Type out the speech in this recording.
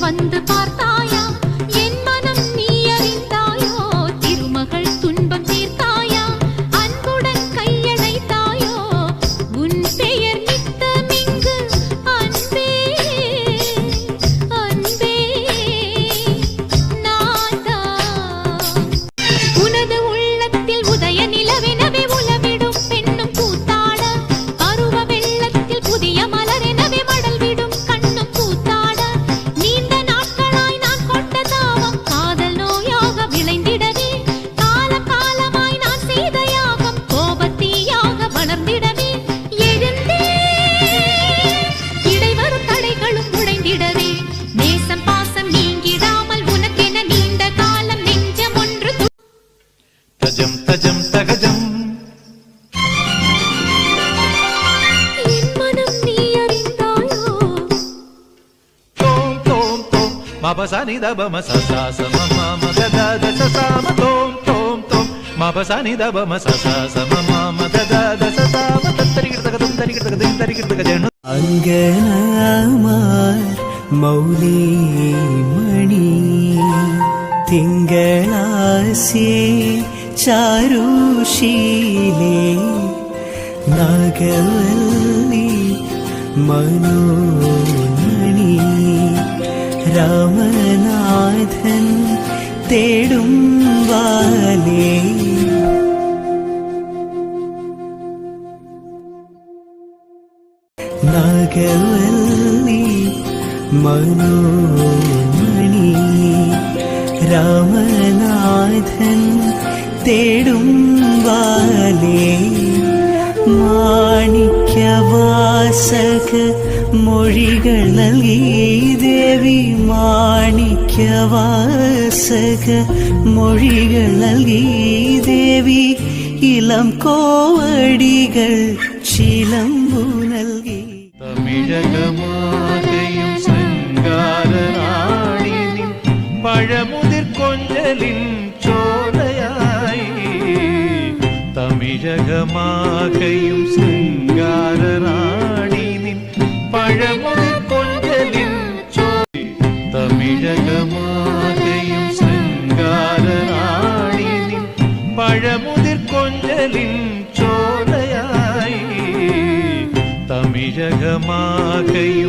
வந்து பார்த்தாயா என் மனம் நீ அறிந்தாயோ திருமகள் துன்பம் தீர்த்தாயா அன்புடன் கையணைத்தாயோ உன் பெயர் நித்தமிங்கு அன்பே அன்பே நாதா உனது உள்ளத்தில் உதய நிலவெனவே உலவிடும் பெண்ணும் கூத்தாட பருவ வெள்ளத்தில் புதிய மலரெனவே மடல் விடும் கண்ணும் கூத்தாட நீண்ட நாட்களாய் நான் கொண்ட தாவம் காதல் நோயாக விளைந்திடவே காலம் காலமாய் நான் செய்த யாகம் கோபத்தீயாக வளர்ந்திடவே எழுந்தே இடைவரும் தடைகளும் உடைந்திடவே நேசம் பாசம் நீங்கிடாமல் உனக்கென நீண்ட காலம் நெஞ்சம் ஒன்று தஜம் தஜம் தகஜம் என் மனம் நீ அறிந்தாயோ தோம் தோம் தோம் மபசனி தபம சசாசம மம தத சசாம தோம் தோம் தோம் மபசனி தபம சசாசம மம தத சசாம தத்தரிகிருதகதம் தரிகிருதகதம் தரிகிருதகஜனு അങ്കനമാർ മൗലി മണി തിങ്കളാസി ചാരുശീലേ നാഗവല്ലി മനോമണി രാമനാഥൻ തേടും വാലേ നാഗവല്ലി മനോമണി രാമനാഥൻ തേടും വാലേ മാണിക്യവാസക മൊഴികൾ നൽകി ദേവി മാണിക്യവാസക മൊഴികൾ നൽകി ദേവി ഇളം കോവടികൾ ചിലമ്പു നൽകി തമിഴകമാകയും ശൃംഗാരറാണി നിൻ പഴമുതിർ കൊഞ്ചലിൻ ചോലയായി തമിഴകമാകയും ശൃംഗാരറാണി നിൻ പഴമുതിർ കൊഞ്ചലിൻ തമിഴകമാകയും ശൃംഗാരറാണി നിൻ പഴമുതിർ കൊഞ്ചലിൻ ചോലയായി തമിഴകമാകയും